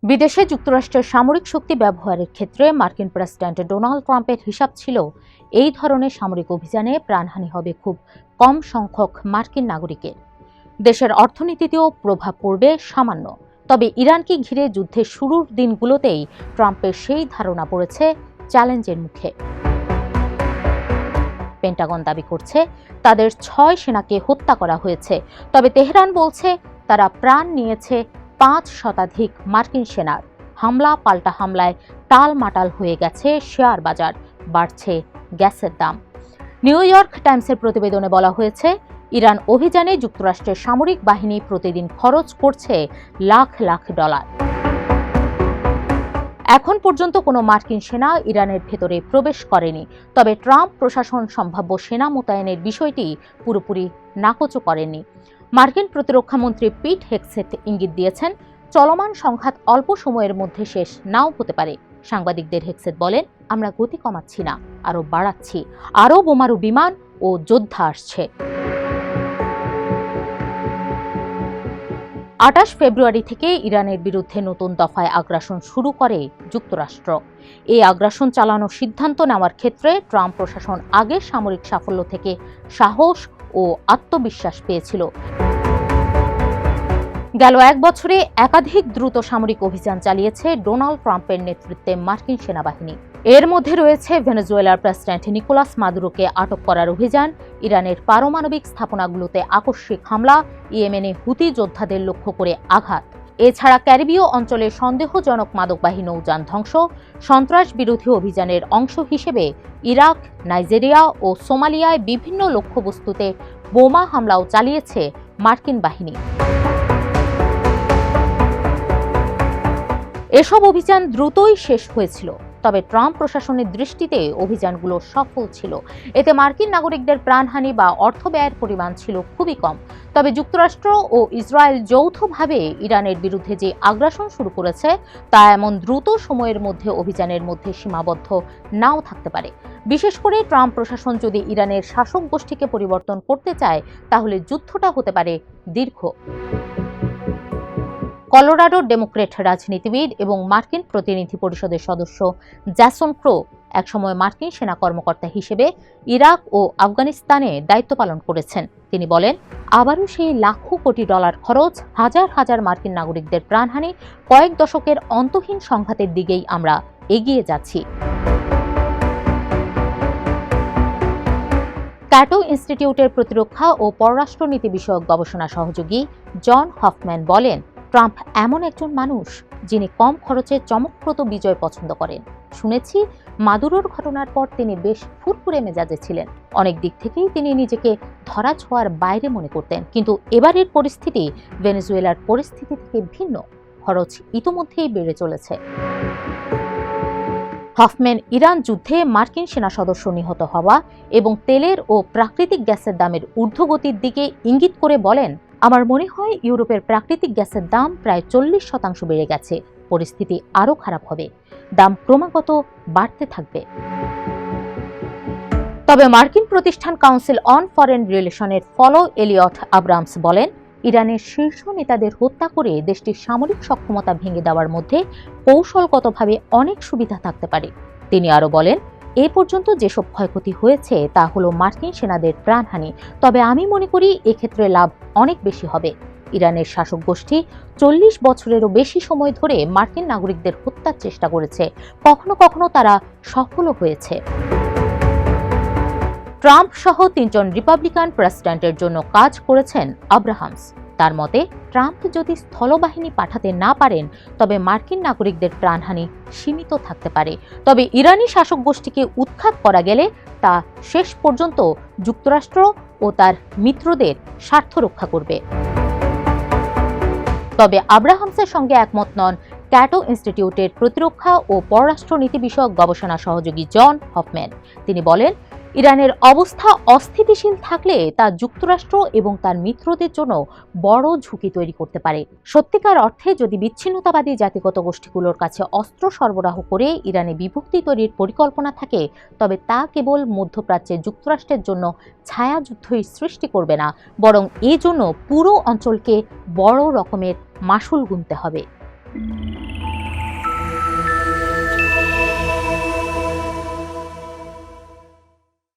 বিদেশে যুক্তরাষ্ট্রের সামরিক শক্তি ব্যবহারের ক্ষেত্রে মার্কিন প্রেসিডেন্ট ডোনাল্ড ট্রাম্পের হিসাব ছিল এই ধরনের সামরিক অভিযানে প্রাণহানি হবে খুব কম সংখ্যক মার্কিন নাগরিকের। দেশের অর্থনীতিতেও প্রভাব পড়বে সামান্য। তবে ইরানকে ঘিরে যুদ্ধের শুরুর দিনগুলোতেই ট্রাম্পের সেই ধারণা পড়েছে চ্যালেঞ্জের মুখে। পেন্টাগন দাবি করছে তাদের 6 সেনাকে হত্যা করা হয়েছে, তবে তেহরান বলছে তারা প্রাণ নিয়েছে 5 শতাধিক মার্কিন সেনার। হামলা পাল্টা হামলায় টালমাটাল হয়ে গেছে শেয়ার বাজার, বাড়ছে গ্যাসের দাম। নিউ ইয়র্ক টাইমসের প্রতিবেদনে বলা হয়েছে ইরান অভিযানে যুক্তরাষ্ট্রের সামরিক বাহিনী প্রতিদিন খরচ করছে লাখ লাখ ডলার। এখন পর্যন্ত কোনো মার্কিন সেনা ইরানের ভেতরে প্রবেশ করেনি, তবে ট্রাম্প প্রশাসন সম্ভাব্য সেনা মোতায়েনের বিষয়টি পুরোপুরি নাকচ করেননি। মার্কিন প্রতিরক্ষামন্ত্রী পিট হেগসেথ ইঙ্গিত দিয়েছেন চলমান সংঘাত অল্প সময়ের মধ্যে শেষ নাও হতে পারে। সাংবাদিকদের হেগসেথ বলেন, আমরা গতি কমাচ্ছি না, আরও বাড়াচ্ছি। আরও বোমারু বিমান ও যোদ্ধা আসছে। 28 ফেব্রুয়ারি থেকে ইরানের বিরুদ্ধে নতুন দফায় আগ্রাসন শুরু করে যুক্তরাষ্ট্র। এই আগ্রাসন চালানোর সিদ্ধান্ত নেওয়ার ক্ষেত্রে ট্রাম্প প্রশাসন আগের সামরিক সাফল্য থেকে সাহস ও আত্মবিশ্বাস পেয়েছিল। গেল 1 বছরে একাধিক দ্রুত সামরিক অভিযান চালিয়েছে ডোনাল্ড ট্রাম্পের নেতৃত্বে মার্কিন সেনাবাহিনী। এর মধ্যে রয়েছে ভেনেজুয়েলার প্রেসিডেন্ট নিকোলাস মাদুরোকে আটক করার অভিযান, ইরানের পারমাণবিক স্থাপনাগুলোতে আকস্মিক হামলা, ইয়েমেনে হুতি যোদ্ধাদের লক্ষ্য করে আঘাত। এছাড়া ক্যারিবীয় অঞ্চলে সন্দেহজনক মাদকবাহী নৌযান ধ্বংস, সন্ত্রাস বিরোধী অভিযানের অংশ হিসেবে ইরাক, নাইজেরিয়া ও সোমালিয়ায় বিভিন্ন লক্ষ্যবস্তুতে বোমা হামলাও চালিয়েছে মার্কিন বাহিনী। এসব অভিযান দ্রুতই শেষ হয়েছিল, তবে ট্রাম্প প্রশাসনের দৃষ্টিতে অভিযানগুলো সফল ছিল। এতে মার্কিন নাগরিকদের প্রাণহানি বা অর্থ ব্যয়ের পরিমাণ ছিল খুবই কম। তবে যুক্তরাষ্ট্র ও ইসরায়েল যৌথভাবে ইরানের বিরুদ্ধে যে আগ্রাসন শুরু করেছে তা এমন দ্রুত সময়ের মধ্যে অভিযানের মধ্যে সীমাবদ্ধ নাও থাকতে পারে। বিশেষ করে ট্রাম্প প্রশাসন যদি ইরানের শাসক গোষ্ঠীকে পরিবর্তন করতে চায়, তাহলে যুদ্ধটা হতে পারে দীর্ঘ। কলোরাডোর ডেমোক্র্যাট রাজনীতিবিদ এবং মার্কিন প্রতিনিধি পরিষদের সদস্য জ্যাসন ক্রো একসময় মার্কিন সেনা কর্মকর্তা হিসেবে ইরাক ও আফগানিস্তানে দায়িত্ব পালন করেছেন। তিনি বলেন, আবারও সেই লাখো কোটি ডলার খরচ, হাজার হাজার মার্কিন নাগরিকদের প্রাণহানি, কয়েক দশকের অন্তহীন সংঘাতের দিকেই আমরা এগিয়ে যাচ্ছি। ক্যাটো ইনস্টিটিউটের প্রতিরক্ষা ও পররাষ্ট্রনীতি বিষয়ক গবেষণা সহযোগী জন হফম্যান বলেন, ট্রাম্প এমন একজন মানুষ যিনি কম খরচে চমকপ্রদ বিজয় পছন্দ করেন। শুনেছি মাদুরোর ঘটনার পর তিনি বেশ ফুরফুরে মেজাজে ছিলেন। অনেক দিক থেকেই তিনি নিজেকে ধরা ছোঁয়ার বাইরে মনে করতেন, কিন্তু এবারের পরিস্থিতি ভেনেজুয়েলার পরিস্থিতি থেকে ভিন্ন। খরচ ইতোমধ্যেই বেড়ে চলেছে। হফম্যান ইরান যুদ্ধে মার্কিন সেনা সদস্য নিহত হওয়া এবং তেলের ও প্রাকৃতিক গ্যাসের দামের ঊর্ধ্বগতির দিকে ইঙ্গিত করে বলেন, আমার মনে হয় ইউরোপের প্রাকৃতিক গ্যাসের দাম প্রায় 40% বেড়ে গেছে। পরিস্থিতি আরও খারাপ হবে, দাম ক্রমাগত বাড়তে থাকবে। তবে মার্কিন প্রতিষ্ঠান কাউন্সিল অন ফরেন রিলেশনের ফলো এলিয়ট আব্রামস বলেন, ইরানের শীর্ষ নেতাদের হত্যা করে দেশটির সামরিক সক্ষমতা ভেঙে দেওয়ার মধ্যে কৌশলগতভাবে অনেক সুবিধা থাকতে পারে। তিনি আরও বলেন, এ পর্যন্ত যেসব ক্ষয়ক্ষতি হয়েছে তা হলো মার্কিন সেনাদের প্রাণহানি, তবে আমি মনে করি এক্ষেত্রে লাভ অনেক বেশি হবে। ইরানের শাসক গোষ্ঠী 40 বছরেরও বেশি সময় ধরে মার্কিন নাগরিকদের হত্যার চেষ্টা করেছে, কখনো কখনো তারা সফলও হয়েছে। ট্রাম্প সহ 3 জন রিপাবলিকান প্রেসিডেন্টের জন্য কাজ করেছেন আব্রাহামস। তার মতে, ট্রাম্প যদি স্থলবাহিনী পাঠাতে না পারেন তবে মার্কিন নাগরিকদের প্রাণহানি সীমিত থাকতে পারে। তবে ইরানি শাসক গোষ্ঠীকে উৎখাত করা গেলে তা শেষ পর্যন্ত যুক্তরাষ্ট্র ও তার মিত্রদের স্বার্থ রক্ষা করবে। তবে আব্রাহামসের সঙ্গে একমত নন ক্যাটো ইনস্টিটিউটের প্রতিরক্ষা ও পররাষ্ট্রনীতি বিষয়ক গবেষণা সহযোগী জন হফম্যান। তিনি বলেন, ইরানের অবস্থা অস্থিতিশীল থাকলে তা যুক্তরাষ্ট্র এবং তার মিত্রদের জন্য বড় ঝুঁকি তৈরি করতে পারে। সত্যিকার অর্থে যদি বিচ্ছিন্নতাবাদী জাতিগত গোষ্ঠীগুলোর কাছে অস্ত্র সরবরাহ করে ইরানে বিভক্তি তৈরির পরিকল্পনা থাকে, তবে তা কেবল মধ্যপ্রাচ্যে যুক্তরাষ্ট্রের জন্য ছায়াযুদ্ধই সৃষ্টি করবে না, বরং এজন্য পুরো অঞ্চলকে বড় রকমের মাশুল গুনতে হবে।